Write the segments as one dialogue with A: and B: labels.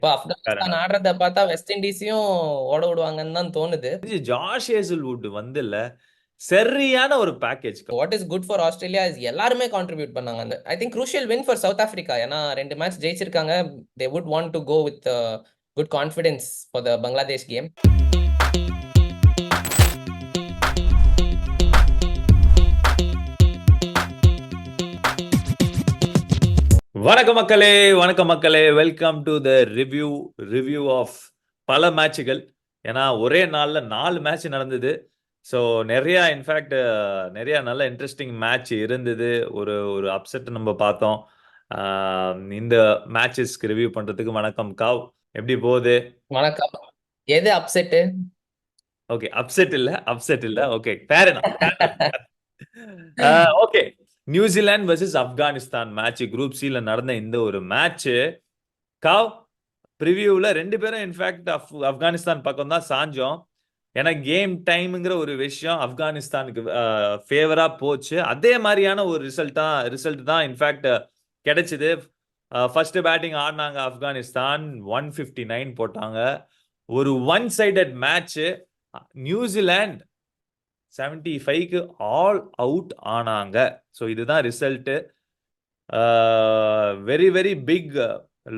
A: இப்போ ஆப்கானிஸ்தான் ஆடுறத பார்த்தா வெஸ்ட் இண்டீஸையும் ஓட விடுவாங்கன்னு தான் தோணுது.
B: ஜாஷ் ஹேசல்வுட் வந்து இல்ல சரியான ஒரு package.
A: What is good for Australia is எல்லாருமே கான்ட்ரிபியூட் பண்ணாங்க. அந்த I think crucial win for South Africa. ஏன்னா 2 மேட்ச் ஜெயிச்சிருக்காங்க. They would want to go with good confidence for the Bangladesh game.
B: வணக்கம் மக்களே, வணக்கம் மக்களே. Welcome to the review of பல மேட்சுகள். ஏன்னா ஒரே நாள்ல 4 மேட்ச் நடந்தது. ஸோ நிறைய இன்ஃபேக்ட் நிறைய நல்ல இன்ட்ரெஸ்டிங் மேட்ச் இருந்தது. ஒரு ஒரு அப்செட் நம்ம பார்த்தோம். இந்த மேட்சஸ்க்கு ரிவ்யூ பண்றதுக்கு வணக்கம் காவ். எப்படி போகுது?
A: வணக்கம். எது அப்செட்டு?
B: ஓகே, அப்செட் இல்ல. Okay, fair enough. Okay, New Zealand versus Afghanistan match group சில நடந்த இந்த ஒரு மேட்ச் காவ் ப்ரிவியூவில் 2 பேரும் இன்ஃபேக்ட் ஆப்கானிஸ்தான் பக்கம் தான் சாஞ்சோம். ஏன்னா கேம் டைம்ங்கிற ஒரு விஷயம் ஆப்கானிஸ்தானுக்கு ஃபேவரா போச்சு. அதே மாதிரியான ஒரு ரிசல்ட் தான் இன்ஃபேக்ட் கிடைச்சது. ஃபர்ஸ்ட் பேட்டிங் ஆடினாங்க ஆப்கானிஸ்தான், 159 போட்டாங்க. ஒரு ஒன் சைடட் மேட்ச். நியூசிலாந்து 75க்கு ஆல் அவுட் ஆனாங்க. ஸோ இதுதான் result. Very very big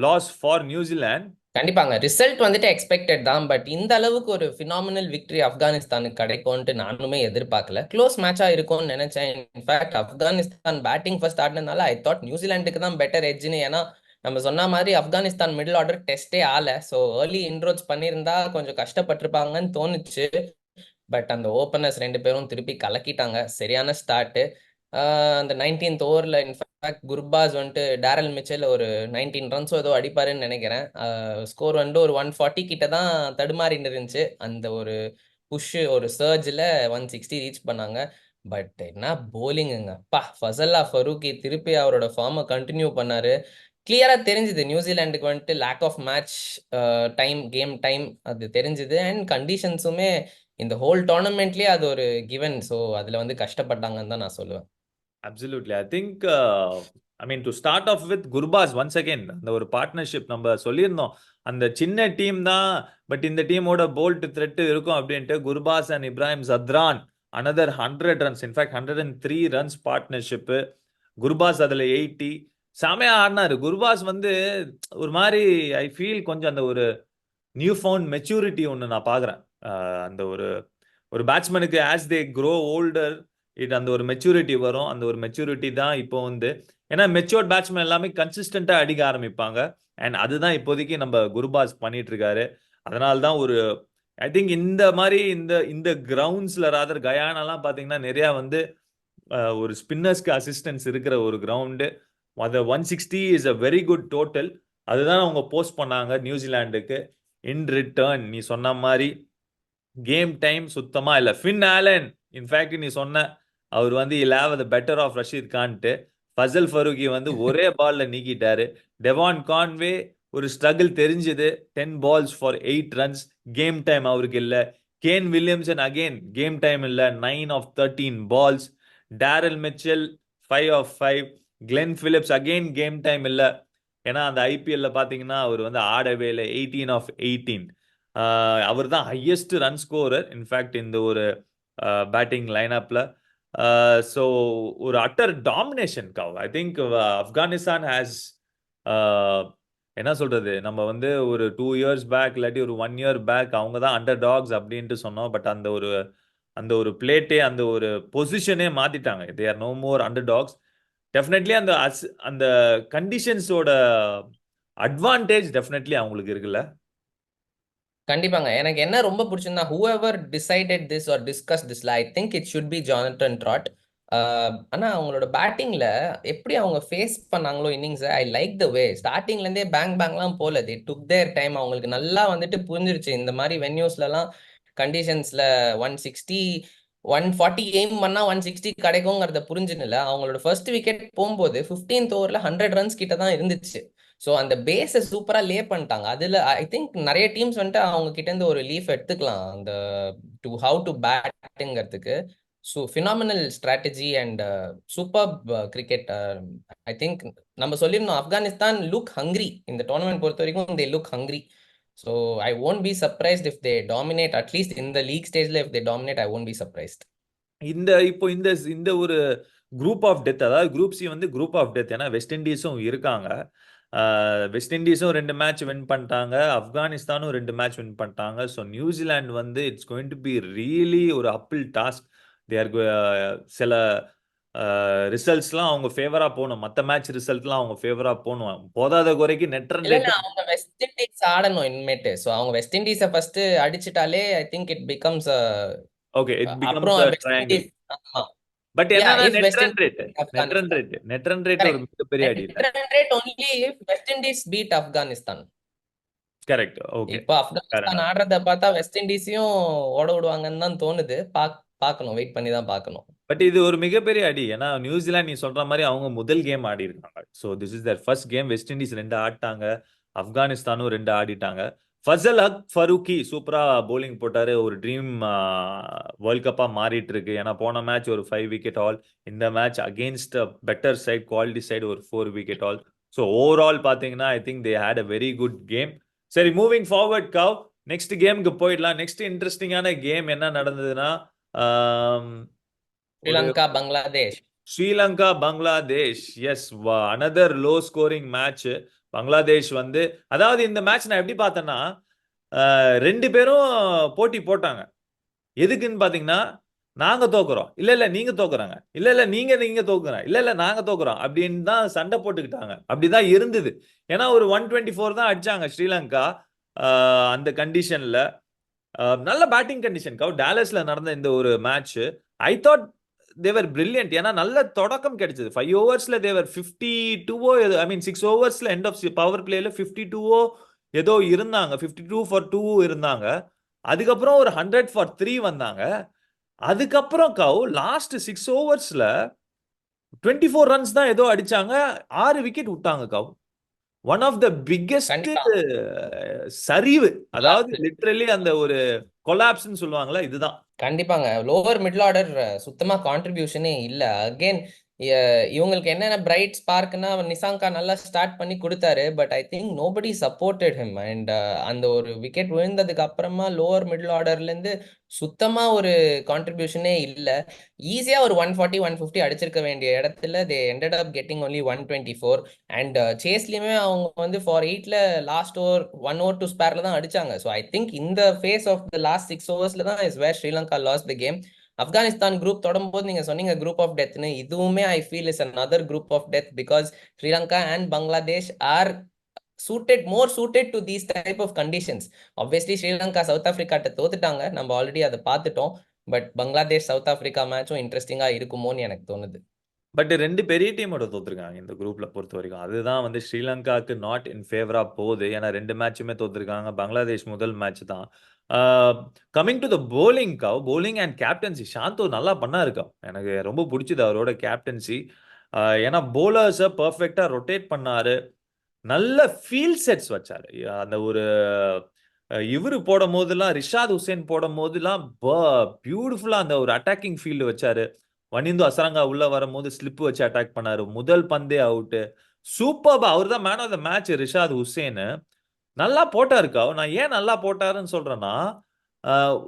B: loss for New Zealand.
A: கண்டிப்பாங்க. ரிசல்ட் வந்துட்டு எக்ஸ்பெக்டட் தான். பட் இந்த அளவுக்கு ஒரு ஃபினாமினல் விக்டரி ஆப்கானிஸ்தானுக்கு கிடைக்கும்ட்டு நானுமே எதிர்பார்க்கல. க்ளோஸ் மேட்சா இருக்கும்னு நினைச்சேன். இன்ஃபேக்ட் ஆப்கானிஸ்தான் பேட்டிங் ஃபர்ஸ்ட் ஆடினதுனால ஐ தாட் நியூசிலாந்துக்கு தான் பெட்டர் எட்ஜ்னு. ஏன்னா நம்ம சொன்ன மாதிரி ஆப்கானிஸ்தான் மிடில் ஆர்டர் டெஸ்டே ஆல. ஸோ ஏர்லி இன்ரோட்ஸ் பண்ணியிருந்தா கொஞ்சம் கஷ்டப்பட்டிருப்பாங்கன்னு தோணுச்சு. பட் அந்த ஓப்பனர்ஸ் 2 பேரும் திருப்பி கலக்கிட்டாங்க. சரியான ஸ்டார்ட். அந்த 19th ஓவரில் இன்ஃபேக்ட் குர்பாஸ் வந்துட்டு டேரல் மிச்சல் ஒரு 19 ரன்ஸோ ஏதோ அடிப்பாருன்னு நினைக்கிறேன். ஸ்கோர் வந்துட்டு ஒரு 140 கிட்ட தான் தடுமாறின்னு இருந்துச்சு. அந்த ஒரு புஷ் ஒரு சர்ஜில் 160 ரீச் பண்ணாங்க. பட் என்ன போலிங்குங்க அப்பா! ஃபசல்லா ஃபரூக்கி திருப்பி அவரோட ஃபார்மை கண்டினியூ பண்ணாரு. கிளியரா தெரிஞ்சுது நியூசிலாண்டுக்கு வந்துட்டு lack of match time, game time அது தெரிஞ்சுது. அண்ட் கண்டிஷன்ஸுமே இந்த ஹோல் டோர்னமெண்ட்லயே அது ஒரு கிவன். ஸோ அதுல வந்து கஷ்டப்பட்டாங்கன்னு தான் நான் சொல்லுவேன்.
B: Absolutely. I think, I mean, to start off with Gurbaz, once again, அந்த ஒரு பார்ட்னர்ஷிப் நம்ம சொல்லியிருந்தோம். அந்த சின்ன டீம் தான், பட் இந்த டீமோட போல்ட் த்ரெட் இருக்கும் அப்படின்ட்டு. Gurbaz and Ibrahim Zadran another 100 runs, in fact 103 runs partnership. Gurbaz அதுல 80. செமையா ஆடினாரு குர்பாஸ் வந்து. ஒரு மாதிரி ஐ ஃபீல் கொஞ்சம் அந்த ஒரு நியூ ஃபவுண்ட் மெச்சூரிட்டி ஒன்று நான் பார்க்குறேன். அந்த ஒரு ஒரு பேட்ஸ்மேனுக்கு ஆஸ் தே க்ரோ ஓல்டர் அந்த ஒரு மெச்சூரிட்டி வரும். அந்த ஒரு மெச்சூரிட்டி தான் இப்போ வந்து, ஏன்னா மெச்சூர்ட் பேட்ஸ்மேன் எல்லாமே கன்சிஸ்டண்டா அடிக்க ஆரம்பிப்பாங்க. அண்ட் அதுதான் இப்போதைக்கு நம்ம குருபாஸ் பண்ணிட்டு இருக்காரு. அதனால தான் ஒரு ஐ திங்க் இந்த மாதிரி இந்த இந்த கிரவுண்ட்ஸ்ல ராதர் கயானாலாம் பாத்தீங்கன்னா நிறைய வந்து ஒரு ஸ்பின்னர்ஸ்க்கு அசிஸ்டன்ஸ் இருக்கிற ஒரு கிரவுண்டு. அது 160 is a very good total. அதுதான் அவங்க போஸ்ட் பண்ணாங்க நியூசிலாண்டுக்கு. இன் ரிட்டர்ன் நீ சொன்ன மாதிரி கேம் டைம் சுத்தமா இல்ல. ஃபின் ஆலன் இன்ஃபேக்ட் நீ சொன்ன அவர் வந்து இல் have the better of Rashid கான்ட்டு. ஃபசல் ஃபரூகி வந்து ஒரே பால்ல நீக்கிட்டாரு. டெவான் கான்வே ஒரு ஸ்ட்ரகிள் தெரிஞ்சது. 10 balls for 8 runs. Game time அவருக்கு இல்ல. Kane Williamson again game time இல்ல. 9 of 13 balls. Daryl Mitchell 5 of 5. Glenn Phillips again game time இல்ல. ஏன்னா அந்த ஐபிஎல்ல பாத்தீங்கன்னா அவர் வந்து ஆடவே இல்லை. 18 of 18. அவர் தான் ஹையஸ்ட் ரன் ஸ்கோரர் இன்ஃபேக்ட் இந்த ஒரு பேட்டிங் லைனப்ல. ஸோ ஒரு utter domination guys. I think Afghanistan has என்ன சொல்றது, நம்ம வந்து ஒரு 2 years பேக் இல்லாட்டி ஒரு 1 year பேக் அவங்க தான் அண்டர் டாக்ஸ் அப்படின்ட்டு சொன்னோம். பட் அந்த ஒரு பிளேட்டே அந்த ஒரு பொசிஷனே மாத்திட்டாங்க. They are no more underdogs. Definitely அந்த கண்டிஷன்ஸோட அட்வான்டேஜ் டெஃபினெட்லி அவங்களுக்கு இருக்குல்ல.
A: கண்டிப்பாங்க. எனக்கு என்ன ரொம்ப பிடிச்சிருந்தா whoever decided this or discuss திஸ்ல I think it should be Jonathan Trott. ஆனா அவங்களோட பேட்டிங்ல எப்படி அவங்க ஃபேஸ் பண்ணாங்களோ இன்னிங்ஸ், ஐ லைக் த வே. ஸ்டார்டிங்ல இருந்தே பேங்லாம் போல. தே டுக் தேர் டைம். அவங்களுக்கு நல்லா வந்துட்டு புரிஞ்சிருச்சு இந்த மாதிரி வென்யூஸ்லலாம் கண்டிஷன்ஸ்ல 160 140 எய்ம் பண்ணா 160 கிடைக்குங்கிறத புரிஞ்சுன்னு அவங்களோட ஃபர்ஸ்ட் விக்கெட் போகும்போது 15th ஓவர்ல 100 ரன்ஸ் கிட்ட தான் இருந்துச்சு. ஸோ அந்த பேஸை சூப்பரா லே பண்ணிட்டாங்க. அதுல ஐ திங்க் நிறைய டீம்ஸ் வந்துட்டு அவங்க கிட்ட இருந்து ஒரு லீஃப் எடுத்துக்கலாம் அந்த டு ஹவு டு பேட்டுங்கிறதுக்கு. Phenomenal strategy and super cricket. I think நம்ம சொல்லியிருந்தோம் ஆப்கானிஸ்தான் லுக் ஹங்க்ரி இந்த டோர்னமெண்ட் பொறுத்த வரைக்கும், they look hungry. So I won't be surprised if they dominate, at least இந்த லீக் ஸ்டேஜ்ல if they dominate I won't be surprised.
B: இப்போ இந்த ஒரு குரூப் ஆஃப் டெத், அதாவது குரூப் சி வந்து குரூப் ஆஃப் டெத். ஏன்னா வெஸ்ட் இண்டீஸும் இருக்காங்க. வெஸ்ட் இண்டீஸும் 2 மேட்ச் வின் பண்ணிட்டாங்க, ஆப்கானிஸ்தானும் 2 மேட்ச் வின் பண்ணிட்டாங்க. ஸோ நியூசிலாந்து வந்து it's going to be really ஒரு அப்பிள் டாஸ்க். தேர் சில ரிசல்ட்ஸ்லாம் அவங்க ஃபேவரா போகணும், மற்ற மேட்ச் ரிசல்ட்லாம் அவங்க ஃபேவரா போகணும். போதாத குறைக்கு நெட் ரன்
A: இல்ல
B: ரேட்.
A: அவங்க வெஸ்ட் இண்டீஸ் ஆடணும் இனிமேட்டு. ஸோ அவங்க வெஸ்ட் இண்டீஸை ஃபர்ஸ்ட் அடிச்சிட்டாலே I think it becomes.
B: Okay, it becomes
A: அப்புறம்
B: அ
A: வெஸ்ட்
B: ட்ரையாங்கிள்.
A: இண்டீஸ். ஆமா.
B: பட்
A: யா
B: என்னன்னா
A: if
B: net
A: West
B: run rate,
A: Indies
B: net run
A: Afghanistan.
B: Rate, net run rate ஒரு
A: கரெக்ட்.
B: மிகப்பெரிய அடி
A: நெட்
B: இல்லை.
A: Run rate only if West Indies beat Afghanistan.
B: Correct. Okay.
A: இப்போ
B: fair
A: Afghanistan
B: enough.
A: ஆடுறத பார்த்தா west இண்டீஸையும் ஓட விடுவாங்கன்னு தான் தோணுது. பார்க்கணும், வெயிட் பண்ணி தான் பார்க்கணும்.
B: பட் இது ஒரு மிகப்பெரிய அடி. ஏன்னா நியூசிலாந்து நீ சொல்ற மாதிரி அவங்க முதல் கேம் ஆடி இருக்காங்க. So this is their first game. West Indies 2 ஆடிட்டாங்க, ஆப்கானிஸ்தானும் 2 ஆடிட்டாங்க. ஃபசல் ஹக் ஃபரூக்கி சூப்பரா போலிங் போட்டாரு. ஒரு ட்ரீம் வேர்ல்ட் கப்பா மாறிட்டு இருக்கு. ஏன்னா போன மேட்ச் ஒரு 5 விக்கெட் ஆல், இந்த match against better side, quality side ஒரு 4 விக்கெட் ஆல். ஸோ ஓவரால் பாத்தீங்கன்னா I think they had a very good game. சரி, மூவிங் ஃபார்வர்ட் கவ், நெக்ஸ்ட் கேமுக்கு போயிடலாம். நெக்ஸ்ட் இன்ட்ரெஸ்டிங்கான கேம் என்ன நடந்ததுன்னா, ஒரு
A: Sri Lanka Bangladesh.
B: Sri Lanka Bangladesh. Yes, another low scoring match. Bangladesh வந்து, அதாவது இந்த மேட்ச் நான் எப்படி பார்த்தேன்னா, 2 பேரும் போட்டி போட்டாங்க. எதுக்குன்னு பாத்தீங்கன்னா, நாங்க தோக்குறோம், இல்ல இல்ல நீங்க தோக்குறாங்க, இல்ல இல்ல நீங்க தோக்குறோம், இல்ல இல்ல நாங்க தோக்குறோம் அப்படின்னு தான் சண்டை போட்டுக்கிட்டாங்க. அப்படிதான் இருந்தது. ஏன்னா ஒரு 124 தான் அடிச்சாங்க ஸ்ரீலங்கா. அந்த கண்டிஷன்ல நல்ல பேட்டிங் கண்டிஷன் கவ் டாலஸ்ல நடந்த இந்த ஒரு match. I thought they were brilliant. ஏன்னா நல்ல தொடக்கம் கிடைச்சது. 5 ஓவர்ஸ்ல தேவர் 52 ஐ மீன் 6 ஓவர்ஸ்ல எண்ட் ஆஃப் பவர் பிளேல 52 ஏதோ இருந்தாங்க, 52 ஃபார் 2 இருந்தாங்க. அதுக்கப்புறம் ஒரு 100 ஃபார் 3 வந்தாங்க. அதுக்கப்புறம் கவ் லாஸ்ட் 6 ஓவர்ஸ்ல 24 ரன்ஸ் தான் ஏதோ அடிச்சாங்க, 6 விக்கெட் விட்டாங்க கவ். ஒன் ஆஃப் த பிக்கெஸ்ட்
A: கண்டிப்பா.
B: சரிவு, அதாவது லிட்ரலி அந்த ஒரு கொலாப்ஸ்னு சொல்லுவாங்களா, இதுதான்.
A: கண்டிப்பாங்க. லோவர் மிடில் ஆர்டர் சுத்தமா கான்ட்ரிபியூஷனே இல்ல. அகைன் இவங்களுக்கு என்னென்ன பிரைட் ஸ்பார்க்னா நிசாங்கா நல்லா ஸ்டார்ட் பண்ணி கொடுத்தாரு. But I think nobody supported him. And அந்த ஒரு விக்கெட் விழுந்ததுக்கு அப்புறமா லோவர் மிடில் ஆர்டர்ல இருந்து சுத்தமா ஒரு கான்ட்ரிபியூஷனே இல்ல. ஈஸியா ஒரு 140 150 அடிச்சிருக்க வேண்டிய இடத்துல they ended up getting only 124. And சேஸ்லயுமே அவங்க வந்து ஃபார் 8ல லாஸ்ட் ஓவர் 1 ஓவர் 2 ஸ்பேர்ல தான் அடிச்சாங்க. ஸோ ஐ திங்க் இந்த ஃபேஸ் ஆஃப் த லாஸ்ட் 6 ஓவர்ஸ்ல தான் is where Sri Lanka lose the game. Afghanistan group தொடரும்போது நீங்க சொன்னீங்க குரூப் ஆஃப் டெத்னு, இதுவுமே I feel is another group of death because Sri Lanka and Bangladesh are more suited to these type of conditions. Obviously Sri Lanka south ஆப்பிரிக்காட்ட தோத்துட்டாங்க, நம்ம already அதை பார்த்துட்டோம். பட் பங்களாதேஷ் சவுத் ஆப்பிரிக்கா மேட்சும் இன்ட்ரெஸ்டிங்கா இருக்குமோன்னு எனக்கு தோணுது.
B: பட் 2 பெரிய டீமோட தோத்துருக்காங்க இந்த குரூப்ல பொறுத்த வரைக்கும். அதுதான் வந்து ஸ்ரீலங்காக்கு நாட் இன் ஃபேவரா போகுது. ஏன்னா 2 மேட்சுமே தோத்துருக்காங்க. பங்களாதேஷ் முதல் மேட்ச் தான். கமிங் டு த போலிங் கவ், போலிங் அண்ட் கேப்டன்சி சாந்தோ நல்லா பண்ணாரு கவ். எனக்கு ரொம்ப பிடிச்சது அவரோட கேப்டன்சி. ஏன்னா போலர்ஸை பர்ஃபெக்டா ரொட்டேட் பண்ணாரு, நல்ல ஃபீல்ட் செட்ஸ் வச்சாரு. அந்த ஒரு இவரு போடும் போதெல்லாம், ரிஷாத் ஹுசேன் போடும் போதெல்லாம் பியூட்டிஃபுல்லா அந்த ஒரு அட்டாக்கிங் ஃபீல்டு வச்சாரு. வனிந்து அசரங்கா உள்ள வரும்போது ஸ்லிப் வச்சு அட்டாக் பண்ணாரு, முதல் பந்தே அவுட். சூப்பர்பா, அவர் தான் man of the match Rishad Hossain. நல்லா போட்டாருக்கா. நான் ஏன் நல்லா போட்டாருன்னு சொல்றேன்னா,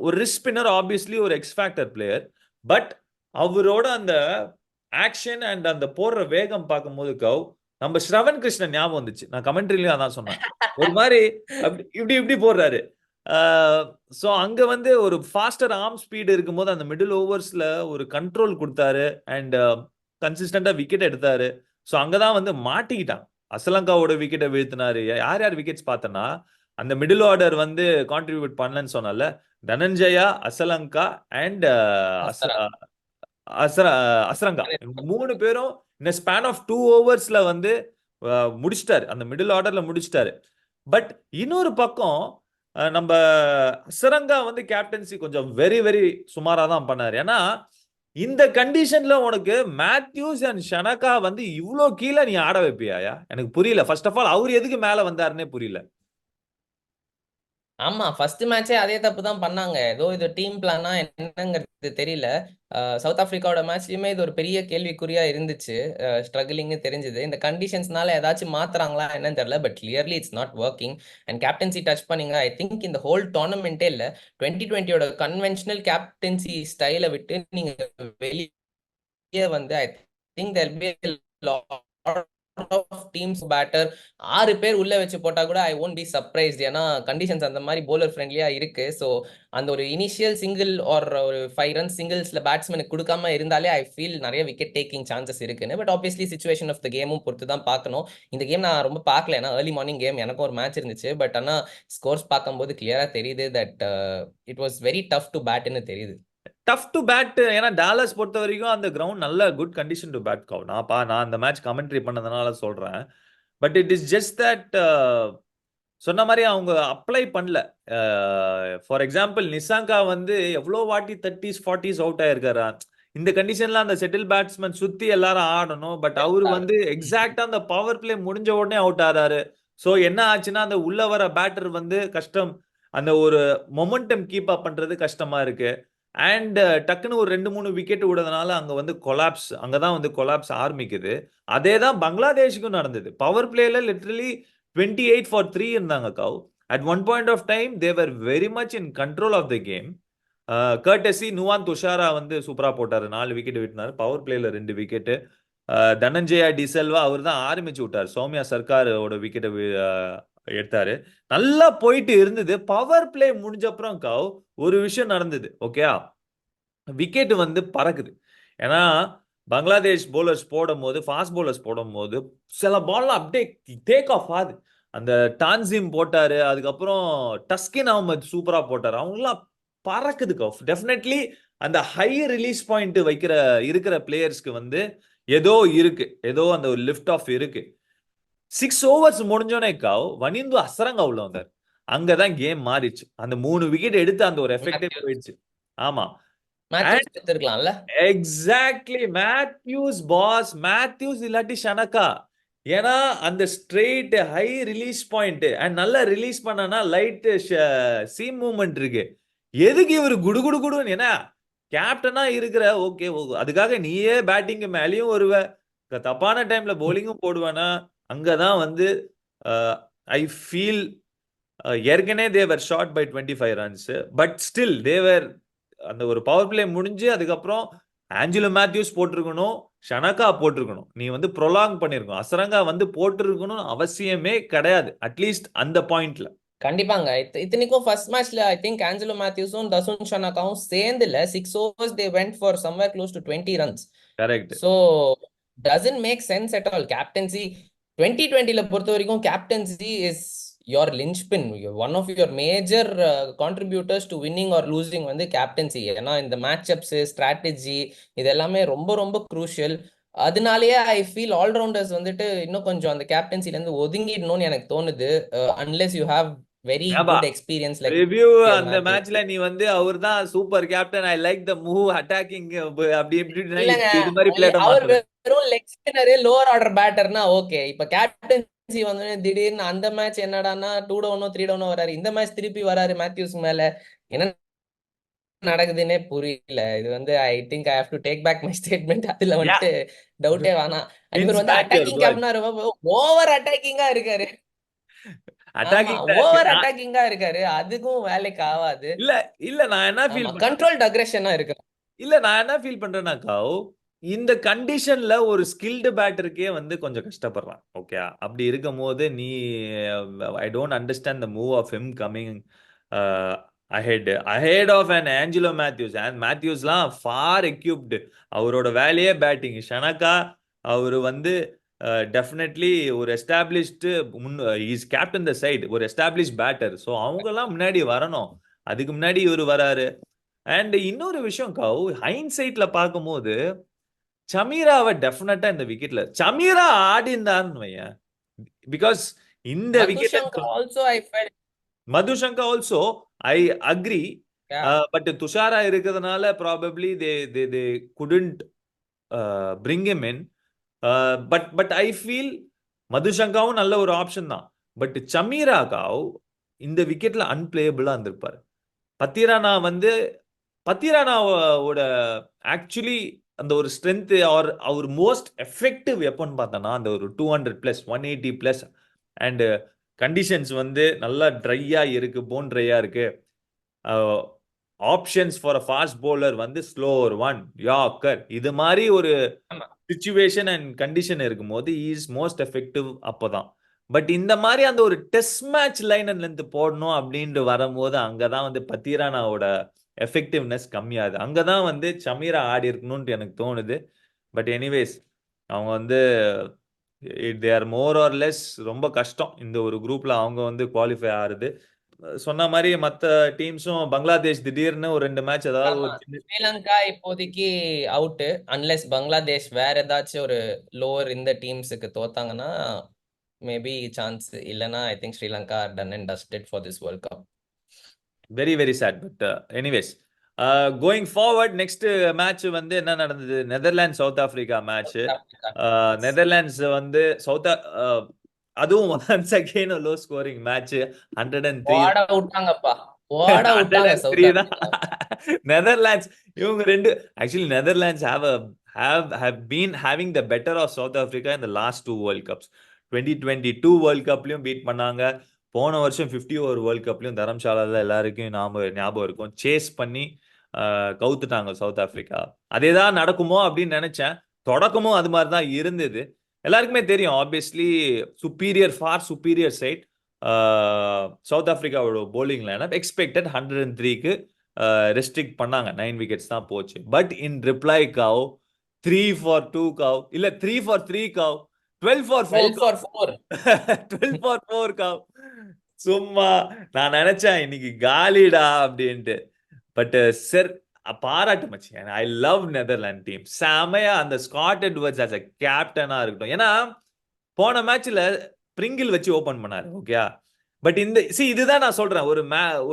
B: ஒரு ரிஸ்க் ஸ்பின்னர், ஆப்வியஸ்லி ஒரு எக்ஸ் ஃபேக்டர் பிளேயர். பட் அவரோட அந்த ஆக்ஷன் அண்ட் அந்த போடுற வேகம் பார்க்கும்போது கவ், நம்ம ஸ்ரவன் கிருஷ்ணன் ஞாபகம் வந்துச்சு. நான் கமெண்ட்ரிலயும் அதான் சொன்னேன். ஒரு மாதிரி இப்படி இப்படி போடுறாரு. ஸோ அங்க வந்து ஒரு ஃபாஸ்டர் ஆர்ம் ஸ்பீடு இருக்கும்போது அந்த மிடில் ஓவர்ஸ்ல ஒரு கண்ட்ரோல் கொடுத்தாரு அண்ட் கன்சிஸ்டண்டா விக்கெட் எடுத்தாரு. ஸோ அங்கதான் வந்து மாட்டிக்கிட்டான். அசலங்காவோட விக்கெட்டை வீழ்த்தினாரு. யார் யார் விக்கெட்ஸ் பார்த்தனா, அந்த மிடில் ஆர்டர் வந்து கான்ட்ரிபியூட் பண்ணலன்னு சொன்னால, தனஞ்சயா, அசலங்கா அண்ட் அசரங்கா, 3 பேரும் இந்த ஸ்பேன் ஆஃப் 2 ஓவர்ஸ்ல வந்து முடிச்சிட்டாரு, அந்த மிடில் ஆர்டர்ல முடிச்சிட்டாரு. பட் இன்னொரு பக்கம் நம்ம அசரங்கா வந்து கேப்டன்சி கொஞ்சம் வெரி வெரி சுமாரா தான் பண்ணாரு. ஏன்னா இந்த கண்டிஷன்ல உனக்கு மேத்யூஸ் அண்ட் ஷனகா வந்து இவ்ளோ கீழே நீ ஆட வைப்பியாயா? எனக்கு புரியல. ஃபர்ஸ்ட் ஆஃப் ஆல் அவர் எதுக்கு மேல வந்தாருன்னே புரியல.
A: ஆமா, ஃபர்ஸ்ட் மேட்சே அதே தப்பு தான் பண்ணாங்க. ஏதோ இது டீம் பிளானா என்னங்கிறது தெரியல. சவுத் ஆப்பிரிக்காவோட மேட்ச்லயுமே இது ஒரு பெரிய கேள்விக்குறியா இருந்துச்சு. ஸ்ட்ரகிளிங்னு தெரிஞ்சது. இந்த கண்டிஷன்ஸ்னால ஏதாச்சும் மாத்துறாங்களா என்னன்னு தெரியல. But clearly it's not working. And captaincy touch பண்ணீங்க. ஐ திங்க் இந்த ஹோல் டோர்னமெண்ட்டே இல்ல 2020யோட கன்வென்ஷனல் கேப்டன்சி ஸ்டைலை விட்டு நீங்க வெளியே வந்து I think there be lot of teams batter 6 பேர் உள்ள வச்சு போட்டா கூட ஐ ஒன்ட் பி சர்ப்ரைஸ்ட். ஏன்னா கண்டிஷன்ஸ் அந்த மாதிரி போலர் ஃப்ரெண்ட்லியா இருக்கு. ஸோ அந்த ஒரு இனிஷியல் சிங்கிள் ஆர் ஒரு 5 ரன் சிங்கிள்ஸ்ல பேட்ஸ்மேனுக்கு கொடுக்காம இருந்தாலே ஐ ஃபீல் நிறைய விக்கெட் டேக்கிங் சான்சஸ் இருக்குன்னு. But obviously situation of the கேமும் பொறுத்து தான் பார்க்கணும். இந்த கேம் நான் ரொம்ப பார்க்கல, ஏன்னா ஏர்லி மார்னிங் கேம், எனக்கும் ஒரு மேட்ச் இருந்துச்சு. பட் ஆனால் ஸ்கோர்ஸ் பார்க்கும்போது கிளியரா தெரியுது that it was very tough to பேட்னு தெரியுது.
B: Tough to bat. ஏன்னா டாலஸ் பொறுத்த வரைக்கும் அந்த கிரவுண்ட் நல்ல குட் கண்டிஷன் டு பேட் கவ். நான் அந்த மேட்ச் கமெண்ட்ரி பண்ணதுனால சொல்றேன். But it is just that சொன்ன மாதிரி அவங்க அப்ளை பண்ணல. ஃபார் எக்ஸாம்பிள் நிசாங்கா வந்து எவ்வளோ வாட்டி 30s 40s அவுட் ஆயிருக்காரா. இந்த கண்டிஷன்ல அந்த செட்டில் பேட்ஸ்மேன் சுத்தி எல்லாரும் ஆடணும். பட் அவரு வந்து எக்ஸாக்டா அந்த பவர் பிளே முடிஞ்ச உடனே அவுட் ஆறாரு. ஸோ என்ன ஆச்சுன்னா அந்த உள்ள வர பேட்டர் வந்து கஷ்டம். அந்த ஒரு மொமெண்டம் கீப் அப் பண்றது கஷ்டமா இருக்கு. அண்ட் டக்குன்னு ஒரு 2 3 விக்கெட் விடுறதுனால அங்க வந்து கொலாப்ஸ், அங்கதான் வந்து கொலாப்ஸ் ஆரம்பிக்குது. அதே தான் பங்களாதேஷுக்கும் நடந்தது. பவர் பிளேல லிட்டரலி 28 for 3 இருந்தாங்க கவ். At one point of time they were very much in control of the game. Courtesy Nuwan Thushara வந்து சூப்பரா போட்டாரு, 4 விக்கெட் விட்டுனாரு. பவர் பிளேல 2 விக்கெட். தனஞ்சயா டிசெல்வா அவர் தான் ஆரம்பிச்சு விட்டார். சௌமியா சர்க்காரோட விக்கெட்டை எடுத்தாரு. நல்லா போயிட்டு இருந்தது. பவர் பிளே முடிஞ்ச அப்புறம் கவ் ஒரு விஷயம் நடந்தது. ஓகே, விக்கெட் வந்து பறக்குது. ஏன்னா பங்களாதேஷ் போலர்ஸ் போடும்போது, ஃபாஸ்ட் போலர்ஸ் போடும்போது சில பால்லாம் அப்படியே டேக் ஆஃப் ஆகுது. அந்த டான்சிம் போட்டாரு, அதுக்கப்புறம் டஸ்கின் அகமது சூப்பரா போட்டாரு. அவங்களாம் பறக்குது கஃப். டெஃபினெட்லி அந்த ஹை ரிலீஸ் பாயிண்ட் இருக்கிற பிளேயர்ஸ்க்கு வந்து ஏதோ இருக்கு, ஏதோ அந்த ஒரு லிஃப்ட் ஆஃப் இருக்கு. 6 overs முடிஞ்சோனே கவ் வனிந்து அசரங்க உள்ள வந்தார். அங்கதான் கேம் மாறிச்சு. அந்த 3 விக்கெட் எடுத்து அந்த ஒரு எஃபெக்டே போயிடுச்சு. ஆமா,
A: மேட்ச் எடுத்துருக்கலாம்ல.
B: எக்ஸாக்ட்லி. மேத்யூஸ் பாஸ், மேத்யூஸ் இல்லாட்டி ஷனக்கா. ஏன்னா அந்த straight high release point and நல்லா ரிலீஸ் பண்ணனா லைட் சீம் மூவ்மெண்ட் இருக்கு. எதுக்கு இவர் குடு குடு குடுன்னு? ஏன்னா கேப்டனா இருக்கிற, ஓகே, அதுக்காக நீயே பேட்டிங் மேலேயும் வருவ, தப்பான டைம்ல போலிங்கும் போடுவேனா? அங்கதான் வந்து ஐ ஃபீல் ஏற்கனவே they were short by 25 runs. But still they were அந்த ஒரு பவர் பிளே முடிஞ்சு அதுக்கப்புறம் ஆஞ்சலோ மேத்யூஸ் போட்டிருக்கணும், ஷனக்கா போட்டிருக்கணும். நீ வந்து ப்ரொலாங் பண்ணிருக்கணும். அசரங்கா வந்து போட்டிருக்கணும் அவசியமே கிடையாது, அட்லீஸ்ட் அந்த பாயிண்ட்ல.
A: கண்டிப்பாங்க. இத்தனைக்கும் ஃபர்ஸ்ட் மேட்ச்ல ஐ திங்க் ஆஞ்சலோ மேத்யூஸும் தசுன் ஷனக்காவும் சேர்ந்துல 6 overs they went for somewhere close to 20 runs.
B: Correct.
A: So doesn't make sense at all. Captaincy 2020ல பொறுத்த வரைக்கும் captaincy is your linchpin, one of your major contributors to winning or losing வந்து captaincy. ஏன்னா இந்த matchups strategy இது எல்லாமே ரொம்ப ரொம்ப crucial. அதனாலேயே ஐ ஃபீல் ஆல்ரவுண்டர்ஸ் வந்துட்டு இன்னும் கொஞ்சம் அந்த கேப்டன்சில இருந்து ஒதுங்கிடணும்னு எனக்கு தோணுது. அன்லெஸ் யூ ஹாவ் வெரி
B: ஏபா
A: குட் எக்ஸ்பீரியன்ஸ் லைக்
B: ரிவ்யூ அந்த
A: மேத்யூஸ்.
B: மேட்ச்ல நீ வந்து அவர் தான் super captain, I like the move attacking அப்படி இப்படி
A: இல்லங்க,
B: இது மாதிரி பிளேட்ட
A: அவர்
B: மாத்துறேன்.
A: வெறும் லெக் ஸ்பின்னரு லோவர் ஆர்டர் பேட்டர்னா ஓகே. இப்ப கேப்டன்சி வந்து திடீர்னு அந்த மேட்ச் என்னடான்னா 2 டவுனோ 3 டவுனோ வராரு, இந்த மேட்ச் திருப்பி வராரு மேத்யூஸ் மேல. என்ன நடக்குதுன்னே புரியல. இது வந்து I think I have to take back my statement. அதுல
B: யா,
A: வந்துட்டு டவுட்டே வேணாம். இவர்
B: வின்ஸ்
A: வந்து
B: பேக் யுவர்
A: அட்டாக்கிங்
B: வேர்ட்.
A: கேப்டனா ஓவர் அட்டாக்கிங்கா இருக்காரு. ஆமா,
B: அட்டாக்கிங்
A: ஓவர் அட்டாக்கிங்கா இருக்காரு. அதுக்கும் வேலைக்கு ஆகாது.
B: இல்ல இல்ல நான் என்ன
A: ஆமா,
B: ஃபீல் பண்றேன்,
A: கண்ட்ரோல்ட் அக்ரெஷனா இருக்கு.
B: இல்ல நான் என்ன ஃபீல் பண்றேன்னாக்கா, இந்த கண்டிஷன்ல ஒரு ஸ்கில்டு பேட்டருக்கே வந்து கொஞ்சம் கஷ்டப்படுறான். ஓகே, அப்படி இருக்கும் போது நீ I don't understand the move of him coming ahead of an Angelo Mathews. And மேத்யூஸ்லாம் ஃபார் எக்யூப்டு. அவரோட வேலையே பேட்டிங். ஷனக்கா அவர் வந்து டெஃபினெட்லி ஒரு established is captain the side, ஒரு எஸ்டாப்ளிஷ் பேட்டர். ஸோ அவங்கெல்லாம் முன்னாடி வரணும். அதுக்கு முன்னாடி இவர் வராரு. அண்ட் இன்னொரு விஷயம் கவ், ஹைண்ட் சைட்ல பார்க்கும்போது சமீராவை டெஃபினட்டா இந்த விக்கெட்ல சமீரா ஆடி இருந்தான்னு வையன். பிகாஸ் இந்த wicket
A: Madushanka also I felt.
B: Madushanka also I agree. But Thushara இருக்கிறதுனால probably they couldn't bring him in. But I feel மதுசங்காவும் நல்ல ஒரு ஆப்ஷன் தான். பட் சமீராக்காவ் இந்த விக்கெட்ல அன்பிளேயபிளா இருந்திருப்பாரு. பத்திரானா வந்து பத்திரானாவோட ஆக்சுவலி அந்த ஒரு ஸ்ட்ரென்த் ஆர் அவர் மோஸ்ட் எஃபெக்டிவ் எப்பன்னு பார்த்தோன்னா அந்த ஒரு 200+, 180+, அண்ட் கண்டிஷன்ஸ் வந்து நல்லா ட்ரையா இருக்கு, போன் ட்ரையா இருக்கு. Options for a fast bowler வந்து ஸ்லோவர் ஒன், யாக்கர், இது மாதிரி ஒரு
A: ஆமா.
B: சிச்சுவேஷன் அண்ட் கண்டிஷன் இருக்கும்போது இஸ் மோஸ்ட் எஃபெக்டிவ் அப்போதான். பட் இந்த மாதிரி அந்த ஒரு டெஸ்ட் மேட்ச் லைன் லென்த் போடணும் அப்படின்ட்டு வரும்போது அங்கதான் வந்து பத்திரானாவோட எஃபெக்டிவ்னஸ் கம்மியாகுது. அங்கதான் வந்து சமீரா ஆடி இருக்கணும்னு எனக்கு தோணுது. பட் எனிவேஸ் அவங்க வந்து they are more or less ரொம்ப கஷ்டம் இந்த ஒரு குரூப்ல அவங்க வந்து குவாலிஃபை ஆகுது. சொன்ன மாதிரி மற்ற டீம்ஸும் பங்களாதேஷ் திடீர்னு ஒரு 2 மேட்ச் ஏதாவது
A: ஆமா,
B: ஒரு சின்ன
A: ஸ்ரீலங்கா இப்போதைக்கு அவுட். அன்லெஸ் பங்களாதேஷ் வேற ஏதாச்சும் ஒரு லோவர் இந்த டீம்ஸுக்கு தோத்தாங்கன்னா மேபி சான்ஸ். இல்லைன்னா I think Sri Lanka done and dusted for this world cup.
B: Very very sad. But anyways going forward next match வந்து என்ன நடந்தது? Netherlands south Africa match. Netherlands வந்து அதுவும் once again low scoring match. 103
A: ஓட விட்டாங்கப்பா, ஓட விட்டாங்க சவுத்
B: 103 தான்.
A: ஆப்பிரிக்கா.
B: நெதர்லாண்ட்ஸ் இவங்க ரெண்டு actually Netherlands have been having the better of South Africa in the last 2 World Cups. 2022 world கப்லயும் beat பண்ணாங்க. போன வருஷம் 50 ஓவர் வேர்ல்ட் கப்லயும் தரம்சாலால எல்லாருக்கும் ஞாபகம் இருக்கும். சேஸ் பண்ணி கவுத்துட்டாங்க சவுத் ஆப்பிரிக்கா. அதேதான் நடக்குமோ அப்படின்னு நினைச்சேன். தொடக்கமும் அது மாதிரி தான் இருந்தது. எல்லாருக்குமே தெரியும் obviously for superior side South ஆப்பிரிக்காவோட போலிங் லைனப் எக்ஸ்பெக்டட் 103க்கு ரெஸ்ட்ரிக்ட் பண்ணாங்க. 9 விக்கெட்ஸ் தான் போச்சு. பட் இன் ரிப்ளை கவ் 3 for 2 கவ், இல்ல 3 for 3 கவ், 12 for 4 12 for 4 கவ். சும்மா நான் நினைச்சேன் இன்னைக்கு காலிடா அப்படின்ட்டு. பட் சார் பாராட்டு மச்சி. I love Netherlands team. செமையா அந்த ஸ்காட் எட்வர்ட்ஸ் ஆஸ் அ கேப்டனா இருக்கட்டும். ஏன்னா போன மேட்ச்ல பிரிங்கிள் வச்சு ஓபன் பண்ணாரு. ஓகே. பட் இதுதான் நான் சொல்றேன்.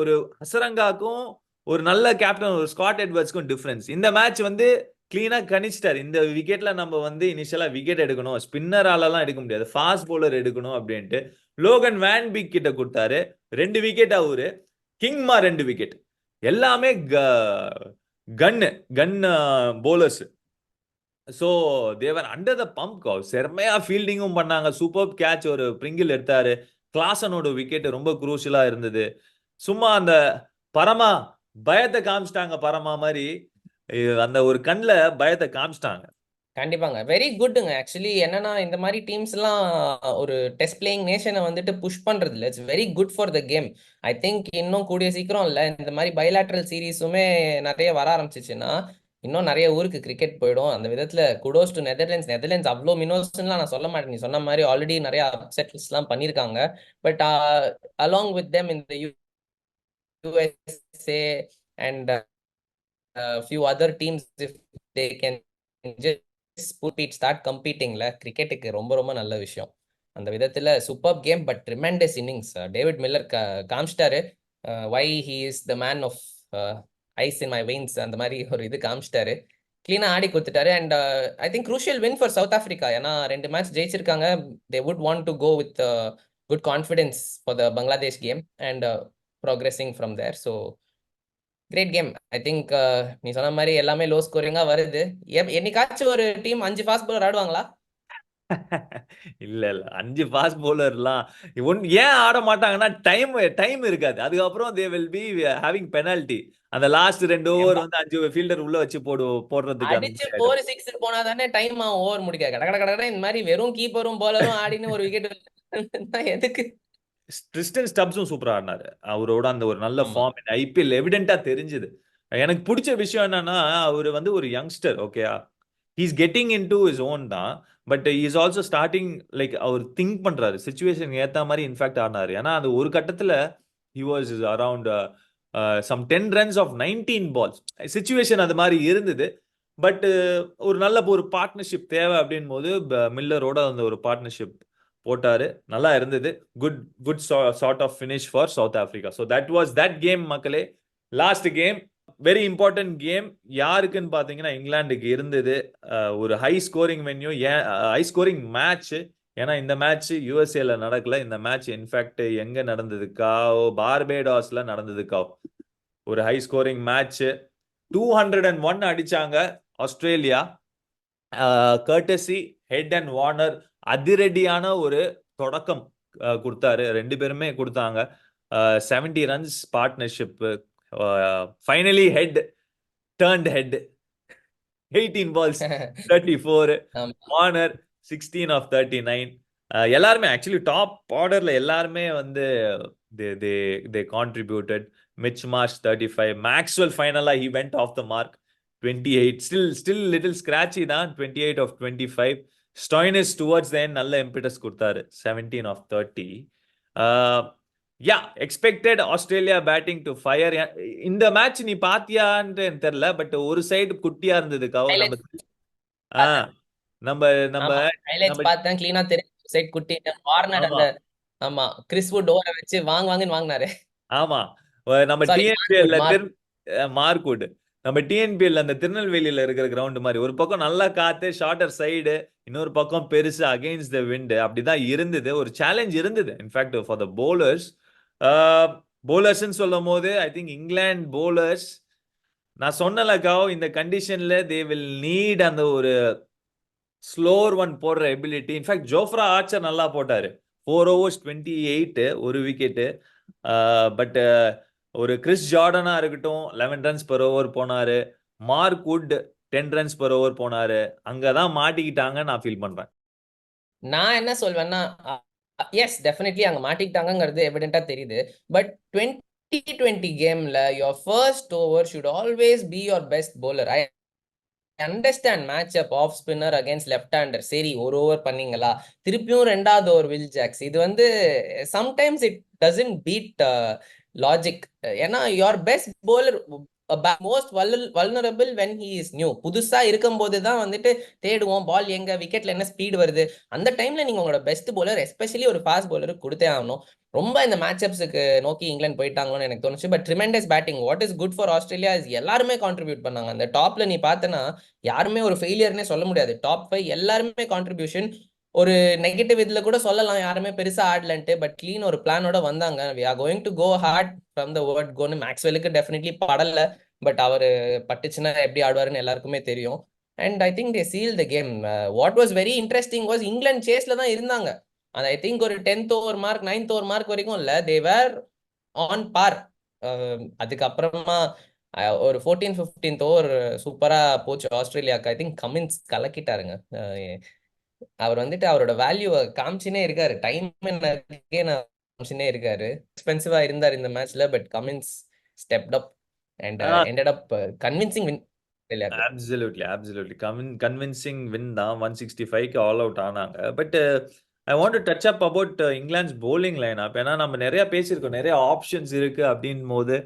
B: ஒரு ஹசரங்காக்கும் ஒரு நல்ல கேப்டன் ஒரு ஸ்காட் எட்வர்ட்ஸ்க்கும் டிஃபரன்ஸ். இந்த மேட்ச் வந்து கிளீனா கணிச்சிட்டாரு. இந்த விக்கெட்ல நம்ம வந்து இனிஷியலா விக்கெட் எடுக்கணும், ஸ்பின்னராலலாம் எடுக்க முடியாது, ஃபாஸ்ட் பவுலர் எடுக்கணும் அப்படின்ட்டு லோகன் வேன் பிக் கிட்ட கொடுத்தாரு. 2 விக்கெட் அவரு, கிங்மா 2 விக்கெட். எல்லாமே கன்னு bowlers. So they were under the pump. செம்மையா ஃபீல்டிங்கும் பண்ணாங்க. சூப்பர் கேட்ச் ஒரு பிரிங்கிள் எடுத்தாரு. கிளாசனோட விக்கெட் ரொம்ப குரூஷியலா இருந்தது. சும்மா அந்த பரமா பயத்தை காமிச்சிட்டாங்க. பரமா மாதிரி அந்த ஒரு கண்ணில் பயத்தை காமிச்சிட்டாங்க.
A: கண்டிப்பாங்க, வெரி குட்ங்க. ஆக்சுவலி என்னன்னா இந்த மாதிரி டீம்ஸ் எல்லாம் ஒரு டெஸ்ட் பிளேயிங் நேஷனை வந்துட்டு புஷ் பண்றது இல்லை. It's very good for the game. I think இன்னும் கூடிய சீக்கிரம் இல்லை இந்த மாதிரி பைலாட்ரல் சீரீஸுமே நிறைய வர ஆரம்பிச்சிச்சுன்னா இன்னும் நிறைய ஊருக்கு கிரிக்கெட் போயிடும். அந்த விதத்துல குடோஸ் டு நெதர்லாண்ட்ஸ். நெதர்லாண்ட்ஸ் அவ்வளோ மினோஸ்லாம் நான் சொல்ல மாட்டேன். நீ சொன்ன மாதிரி ஆல்ரெடி நிறைய அப்செட்ஸ் எல்லாம் பண்ணியிருக்காங்க. பட் அலாங் வித் தெம் இந்த USA and few other teams, if they can just start competingல கிரிக்கெட்டுக்கு ரொம்ப ரொம்ப நல்ல விஷயம். அந்த விதத்துல super game. But tremendous innings David Miller காமிச்சிட்டாரு. Why he is the man of ice in my veins அந்த மாதிரி ஒரு இது காமிச்சிட்டாரு. கிளீனா ஆடி கொடுத்துட்டாரு. And I think crucial win for South ஆப்பிரிக்கா. ஏன்னா 2 மேட்ச் ஜெயிச்சிருக்காங்க. They would want to go with good confidence for the Bangladesh game and progressing from there. So great game. I think நீ சொன்ன மாதிரி எல்லாமே லோ ஸ்கோரிங்கா வருது. என்னைக்காச்சும் ஒரு டீம் 5 ஃபாஸ்ட் பவுலர் ஆடுவாங்களா?
B: இல்ல 5 ஃபாஸ்ட் பவுலர்லாம் ஏன் ஆட மாட்டாங்கன்னா டைம் இருக்காது. அதுக்கப்புறம் they will be having penalty. அந்த லாஸ்ட் 2 ஓவர் வந்து 5 ஃபீல்டர் உள்ள வச்சு போடுறதுக்கு அந்த
A: அடிச்சு
B: மாதிரி
A: 4-6 போனா தானே டைம் ஆகும் ஓவர் முடிக்க. கட கட கட இந்த மாதிரி வெறும் கீப்பரும் பவுலரும் ஆடின்னு ஒரு விக்கெட் எதுக்கு?
B: ட்ரிஸ்டன் ஸ்டப்ஸும் சூப்பரா ஆடினாரு. அவரோட அந்த ஒரு நல்ல
A: ஆமா,
B: ஃபார்ம் ஐபிஎல் எவிடென்ட்டா தெரிஞ்சது. எனக்கு பிடிச்ச விஷயம் என்னன்னா அவர் வந்து ஒரு youngster. Okay, he's getting into his own தான். But is also starting like அவர் திங்க் பண்றாரு. சுச்சுவேஷன் ஏத்த மாதிரி இன்ஃபேக்ட் ஆனாரு. ஏன்னா அது ஒரு கட்டத்துல he was around some 10 runs off 19 balls. Situation அது மாதிரி இருந்தது. பட் ஒரு நல்ல ஒரு பார்ட்னர்ஷிப் தேவை அப்படின் போது மில்லரோட அந்த ஒரு பார்ட்னர்ஷிப் போட்டாரு. நல்லா இருந்தது. Good sort of finish for South ஆப்பிரிக்கா. So that was that game மக்களே. Last game very important game. யாருக்குன்னு பாத்தீங்கன்னா இங்கிலாந்துக்கு இருந்தது. ஒரு high scoring venue, high scoring match. ஏன்னா இந்த மேட்ச் யூஎஸ்ஏல நடக்கல. இந்த மேட்ச் இன்ஃபேக்ட் எங்க நடந்ததுக்கா, பார்பேடாஸ்ல நடந்ததுக்கா. ஒரு ஹை ஸ்கோரிங் மேட்ச். 201 அடிச்சாங்க Australia. Courtesy Head and Warner அதிரடியான ஒரு தொடக்கம் கொடுத்தாரு. ரெண்டு பேருமே கொடுத்தாங்க. 70 runs partnership. Finally Head turned Head. 18 balls 34.
A: ஆமா.
B: Warner 16 off 39. எல்லாருமே ஆக்சுவலி டாப் ஆர்டர்ல எல்லாருமே வந்து they contributed. Mitch Marsh 35. Maxwell ஃபைனலா he went off the mark 28. Still little scratchy தான். 28 of 25. Stoinis towards the end நல்ல இம்பிட்டஸ் கொடுத்தாரு. 17 of 30. Yeah expected Australia batting to fire. இந்த மேட்ச் நீ பாத்தியான்னு எனக்கு தெரியல, பட் ஒரு சைடு குட்டியா இருந்ததுக்காக நம்ம
A: Highlights
B: ஆஹ்
A: பார்த்தேன்.
B: நம்ம நம்ம
A: ஆமா,
B: நம்ம
A: ஹைலைட்ஸ் பார்த்தேன். கிளீனா தெரியும் சைட் குட்டி வார்னர்
B: ஆமா
A: அந்த. ஆமா, கிறிஸ்வுட் ஓவரை வச்சு வாங்குன்னு வாங்கினாரு.
B: ஆமா நம்ம
A: சாரி,
B: டிஎன்பிஎல்ல
A: மார்க்.
B: மார்க்வுட். நம்ம டிஎன்பிஎல் அந்த திருநெல்வேலியில இருக்கிற கிரவுண்ட் மாதிரி ஒரு பக்கம் நல்லா காத்து ஷார்ட்டர் சைடு, இன்னொரு பக்கம் பெருசு அகைன்ஸ்ட் த விண்ட். அப்படிதான் இருந்தது. ஒரு சேலஞ்ச் இருந்தது இன்ஃபேக்ட் ஃபார் த போலர்ஸ். போலர்ஸ்ன்னு சொல்லும் போது ஐ திங்க் இங்கிலாந்து போலர்ஸ், நான் சொன்னலக்காவோ இந்த கண்டிஷன்ல தே வில் நீட் அந்த ஒரு ஸ்லோர் ஒன் போடுற எபிலிட்டி. இன்ஃபேக்ட் ஜோஃப்ரா ஆர்ச்சர் நல்லா போட்டாரு. 4 overs 28 ஒரு விக்கெட்டு. பட் ஒரு கிறிஸ் ஜார்டனா இருக்கட்டும் 11 ரன்ஸ் per over போனாரு. Mark would 10 runs per over போனாரு. அங்கதான் மாட்டிக்கிட்டாங்க நான் ஃபீல் பண்றேன்.
A: நான் என்ன சொல்வேன்னா, எஸ் டெஃபினெட்லி அங்க மாட்டிக்கிட்டாங்கிறது எவிடென்ட்டா தெரியுது. பட் 2020 கேம்ல your first over should always be your best bowler. I understand match up off spinner against left hander. சரி, ஒரு ஓவர் பண்ணீங்களா, திருப்பியும் ரெண்டாவது ஓவர் வில் ஜாக்ஸ். இது வந்து sometimes it doesn't beat logic. ஏன்னா your best bowler most vulnerable when he is new. புதுசா இருக்கும் போது தான் வந்துட்டு தேடுவோம் பால் எங்க, விக்கெட்ல என்ன ஸ்பீட் வருது. அந்த டைம்ல நீங்க உங்களோட பெஸ்ட் bowler, எஸ்பெஷலி ஒரு ஃபாஸ்ட் bowler கொடுத்தே ஆகணும். ரொம்ப இந்த மேட்சப்ஸுக்கு நோக்கி இங்கிலாந்து போயிட்டாங்கன்னு எனக்கு தோணுச்சு. But tremendous batting. What is good for Australia is எல்லாருமே கான்ட்ரிபியூட் பண்ணாங்க. அந்த டாப்ல நீ பார்த்தனா யாருமே ஒரு ஃபெயிலியர்னே சொல்ல முடியாது. டாப் 5 எல்லாருமே கான்ட்ரிபியூஷன். ஒரு நெகட்டிவ் இதுல கூட சொல்லலாம், யாருமே பெருசா ஆடலன்ட்டு. பட் கிளீன் ஒரு பிளானோட வந்தாங்க. We are going to go hard from the word கோன்னு. மேக்ஸ்வெலுக்கு டெஃபினெட்லி படல. பட் அவரு பட்டுச்சுன்னா எப்படி ஆடுவாருன்னு எல்லாருக்குமே தெரியும். And I think they seal the game. What was very interesting was England சேஸ்ல தான் இருந்தாங்க. அது ஐ திங்க் ஒரு 10th over mark 9th over mark வரைக்கும் இல்ல, தே வேர் ஆன் பார். அதுக்கப்புறமா ஒரு 14th 15th ஓவர் சூப்பரா போச்சு ஆஸ்திரேலியாவுக்கு. I think Cummins கலக்கிட்டாருங்க. அவர் வந்துட்டு அவரோட வேல்யூவை காமிச்சுனே இருக்காரு. டைம் காமிச்சுனே இருக்காரு. எக்ஸ்பென்சிவா இருந்தார் இந்த மேட்ச்ல. But Cummins stepped up and ended up convincing win ஆஸ்திரேலியாவுக்கு.
B: அப்சல்யூட்லி கன்வின்சிங் வின் தான். 165க்கு ஆல் அவுட் ஆனாங்க. But I want to touch up about England bowling line up. ஏன்னா நம்ம நிறைய பேசியிருக்கோம், நிறைய ஆப்ஷன்ஸ் இருக்கு அப்படின் போது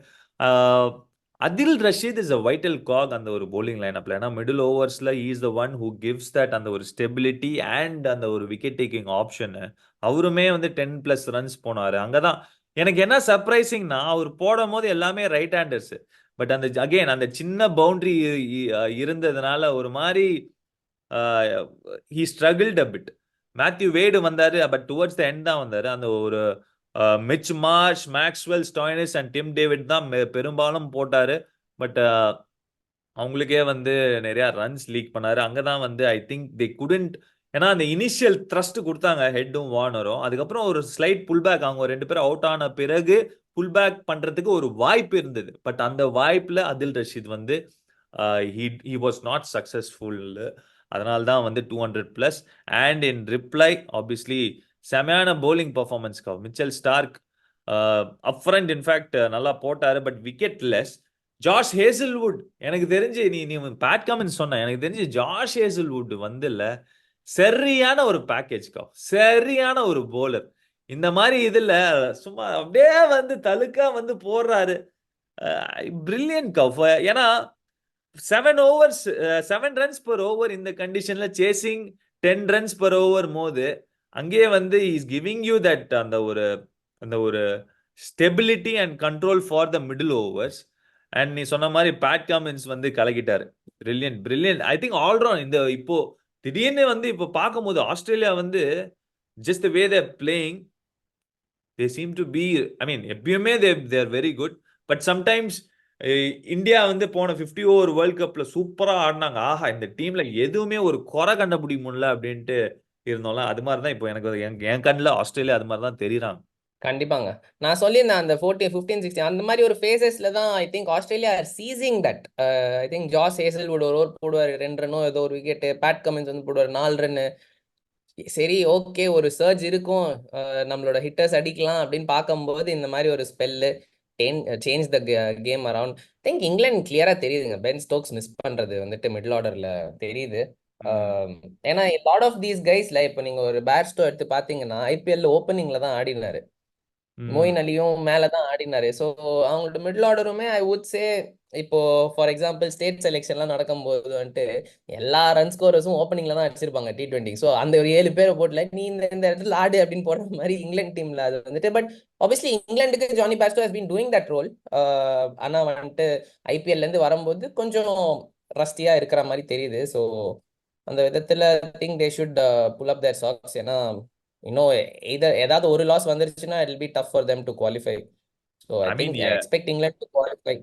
B: அதில் Rashid is a vital cog அந்த ஒரு போலிங் லைன் அப்ல. ஏன்னா மிடில் ஓவர்ஸ்ல is the one who gives that அந்த ஒரு ஸ்டெபிலிட்டி அண்ட் அந்த ஒரு விக்கெட் டேக்கிங் ஆப்ஷன். அவருமே வந்து 10+ ரன்ஸ் போனாரு. அங்கதான் எனக்கு என்ன சர்ப்ரைசிங்னா, அவர் போடும் போது எல்லாமே ரைட் ஹேண்டர்ஸ். பட் அந்த அகைன் அந்த சின்ன பவுண்டரி இருந்ததுனால ஒரு மாதிரி he struggled a bit. Matthew Wade வந்தாரு, பட் டுவர்ட்ஸ் த எண்ட் தான் வந்தாரு. அந்த ஒரு Mitch Marsh, Maxwell, Stoinis and Tim David தான் பெரும்பாலும் போட்டாரு. பட் அவங்களுக்கே வந்து நிறைய ரன்ஸ் லீக் பண்ணாரு. அங்கதான் வந்து ஐ திங்க் தே குடன்ட். ஏன்னா அந்த இனிஷியல் த்ரஸ்ட் கொடுத்தாங்க ஹெட்டும் வார்னரும். அதுக்கப்புறம் ஒரு ஸ்லைட் புல் பேக், அவங்க ரெண்டு பேரும் அவுட் ஆன பிறகு புல் பேக் பண்றதுக்கு ஒரு வாய்ப்பு இருந்தது. பட் அந்த வாய்ப்புல அதில் ரஷீத் வந்து he was not successful. அதனால தான் வந்து 200+. அண்ட் இன் ரிப்ளை ஆப்வியஸ்லி செமையான bowling performance Mitchell Starc up front in fact நல்லா போட்டாரு. But wicket less. Josh Hazlewood, எனக்கு தெரிஞ்சு நீ பேட் கமின்ஸ் சொன்ன, எனக்கு தெரிஞ்சு ஜாஷ் ஹேசல்வுட் வந்து இல்ல சரியான ஒரு பேக்கேஜ் சரியான ஒரு போலர். இந்த மாதிரி இதுல சும்மா அப்படியே வந்து தலுக்கா வந்து போடுறாரு. பிரில்லியன்ட் கவ். ஏன்னா 7 overs 7 runs per over இந்த கண்டிஷன்ல சேசிங் 10 runs per over போது அங்கேயே வந்து இஸ் கிவிங் யூ தட் அந்த ஒரு stability and control for the middle overs. And நீ சொன்ன மாதிரி பேட் கமின்ஸ் வந்து கலக்கிட்டாரு. பிரில்லியன்ட். ஐ திங்க் ஆல்ரவுண்ட் இந்த இப்போ திடீர்னு வந்து இப்போ பார்க்கும்போது ஆஸ்திரேலியா வந்து just the way they're playing, they seem to be, I mean, எப்பயுமே they're very good. But sometimes India வந்து போன 50 ஓவர் வேர்ல்ட் கப்ல சூப்பரா ஆடினாங்க. ஆஹா, இந்த டீம்ல எதுவுமே ஒரு குறை கண்டுபிடிக்க முடியல அப்படின்ட்டு இருந்தோம்ல. அது மாதிரி தான் இப்போ எனக்கு என் கண்ணில் ஆஸ்திரேலியா அது மாதிரி தான் தெரியுறாங்க.
A: கண்டிப்பாங்க. நான் சொல்லியிருந்தேன் அந்த 14, 15, 16 அந்த மாதிரி ஒரு ஃபேசஸ்ல தான் I think Australia are seizing that. I think Josh Hazlewood ஒரு ஓவர் போடுவார், 2 ரன்னோ ஏதோ ஒரு விக்கெட். பேட் கமின்ஸ் வந்து போடுவார் 4 ரன்னு. சரி, ஓகே, ஒரு சர்ஜ் இருக்கும், நம்மளோட ஹிட்டர்ஸ் அடிக்கலாம் அப்படின்னு பார்க்கும்போது இந்த மாதிரி ஒரு spell change the game around. Think England கிளியரா தெரியுதுங்க. பென் ஸ்டோக்ஸ் மிஸ் பண்றது வந்துட்டு மிடில் ஆர்டர்ல தெரியுது. ஏன்னா லாட் ஆஃப் தீஸ் கைஸ்ல இப்போ நீங்க ஒரு பேர்ஸ்டோ எடுத்து பாத்தீங்கன்னா ஐபிஎல்ல ஓப்பனிங்ல தான் ஆடினாரு. மோயின் அலியும் மேலதான் ஆடினாரு. ஸோ அவங்களோட மிடில் ஆர்டருமே ஐ வுட் சே இப்போ ஃபார் எக்ஸாம்பிள் ஸ்டேட் செலெக்ஷன்லாம் நடக்கும்போது வந்துட்டு எல்லா ரன் ஸ்கோரர்ஸும் ஓப்பனிங்ல தான் அடிச்சிருப்பாங்க T20. ஸோ அந்த ஒரு 7 பேரை போட்டுல நீ இந்த இடத்துல ஆடு அப்படின்னு போடுற மாதிரி இங்கிலாந்து டீம்ல அது வந்துட்டு. பட் ஆப்வியஸ்லி இங்கிலாந்துக்கு Jonny Bairstow has been doing that role. ஆனா வந்துட்டு ஐபிஎல்ல இருந்து வரும்போது கொஞ்சம் ரஸ்டியா இருக்கிற மாதிரி தெரியுது. ஸோ அந்த விதத்துல think they should pull up their socks. ஏன்னா இன்னும் ஏதாவது ஒரு லாஸ் வந்துருச்சுன்னா it will be tough for them to qualify. So I
B: I mean,
A: think expect England to qualify.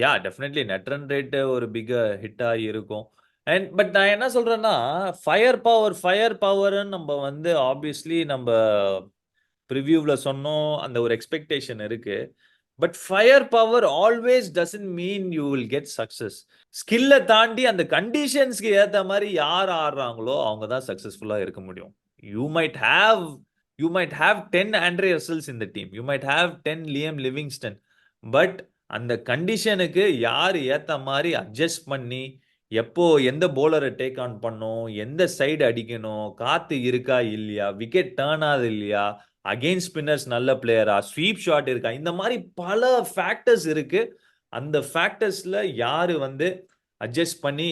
B: Yeah definitely net run rate ஒரு big ஹிட்டா இருக்கும். And but நான் என்ன சொல்றேன்னா, ஃபயர் பவர்ன்னு நம்ம வந்து ஆப்வியஸ்லி நம்ம ப்ரிவியூவில் சொன்னோம், அந்த ஒரு எக்ஸ்பெக்டேஷன் இருக்கு. But fire power always doesn't mean you will get success. ஸ்கில்லை தாண்டி அந்த கண்டிஷன்ஸ்க்கு ஏற்ற மாதிரி யார் ஆடுறாங்களோ அவங்க தான் சக்சஸ்ஃபுல்லாக இருக்க முடியும். You might have 10 Andre Russells in the team, you might have 10 Liam Livingstone. But அந்த கண்டிஷனுக்கு யார் ஏற்ற மாதிரி அட்ஜஸ்ட் பண்ணி எப்போ எந்த போலரை டேக் ஆன் பண்ணும், எந்த சைடு அடிக்கணும், காத்து இருக்கா இல்லையா, விக்கெட் டேர்ன் ஆகுது இல்லையா, அகெயின்ஸ்ட் ஸ்பின்னர்ஸ் நல்ல பிளேயரா, ஸ்வீப் ஷாட் இருக்கா, இந்த மாதிரி பல ஃபேக்டர்ஸ் இருக்கு. அந்த ஃபேக்டர்ஸ்ல யாரு வந்து அட்ஜஸ்ட் பண்ணி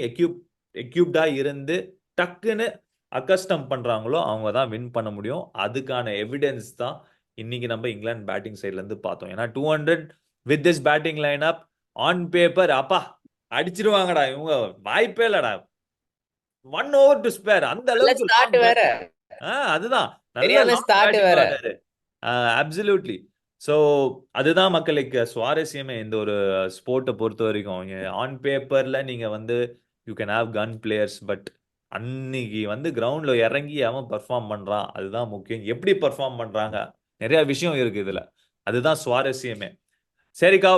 B: எக்யூப்டா இருந்து டக்குன்னு அக்கஸ்டம் பண்றாங்களோ அவங்க தான் வின் பண்ண முடியும். அதுக்கான எவிடன்ஸ் தான் இன்னைக்கு நம்ம இங்கிலாந்து பேட்டிங் சைட்ல இருந்து பார்த்தோம். ஏன்னா 200 with this batting line up on paper அப்பா அடிச்சிருவாங்கடா, இவங்க வாய்ப்பே இல்லடா, 1 over to spare அந்த அளவுக்கு
A: ஸ்டார்ட் வேற,
B: அதுதான் நல்ல
A: சரியான ஸ்டார்ட் வேற.
B: அப்சல்யூட்லி. ஸோ அதுதான் மக்களுக்கு சுவாரஸ்யமே இந்த ஒரு ஸ்போர்ட்டை பொறுத்த வரைக்கும். ஆன் பேப்பர்ல நீங்க வந்து you can have gun players, but அன்னைக்கு வந்து கிரவுண்ட்ல இறங்கி அவன் பெர்ஃபார்ம் பண்றான், அதுதான் முக்கியம். எப்படி பெர்ஃபார்ம் பண்றாங்க, நிறைய விஷயம் இருக்கு இதுல, அதுதான் சுவாரஸ்யமே. சரிக்கா,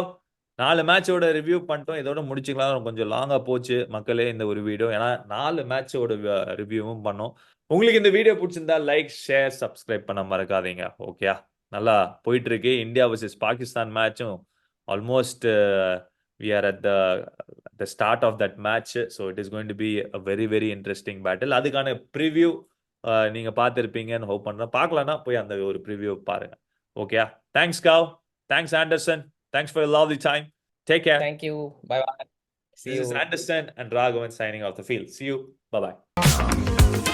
B: 4 மேட்சோட ரிவ்யூ பண்ணிட்டோம், இதோட முடிச்சுக்கலாம். கொஞ்சம் லாங்கா போச்சு மக்களே இந்த ஒரு வீடியோ, ஏன்னா 4 மேட்சோட ரிவ்யூவும் பண்ணோம். உங்களுக்கு இந்த வீடியோ பிடிச்சிருந்தா லைக், ஷேர், சப்ஸ்கிரைப் பண்ண மறக்காதீங்க. ஓகே, நல்லா போயிட்டு இருக்கு. இந்தியா வர்சஸ் பாகிஸ்தான் மேட்சும் almost we are at the start of that match, so it is going to be a very very interesting battle. அதுக்கான ப்ரிவ்யூ நீங்க பார்த்திருப்பீங்கன்னு ஹோப் பண்றேன். பார்க்கலனா போய் அந்த ஒரு ப்ரிவ்யூ பாருங்க. ஓகே, தேங்க்ஸ் காவ், thanks Anderson, thanks for your lovely time. Take care.
A: Thank you. Bye bye. See
B: This
A: you.
B: is Anderson and Raghavan signing off the field. See you. Bye bye.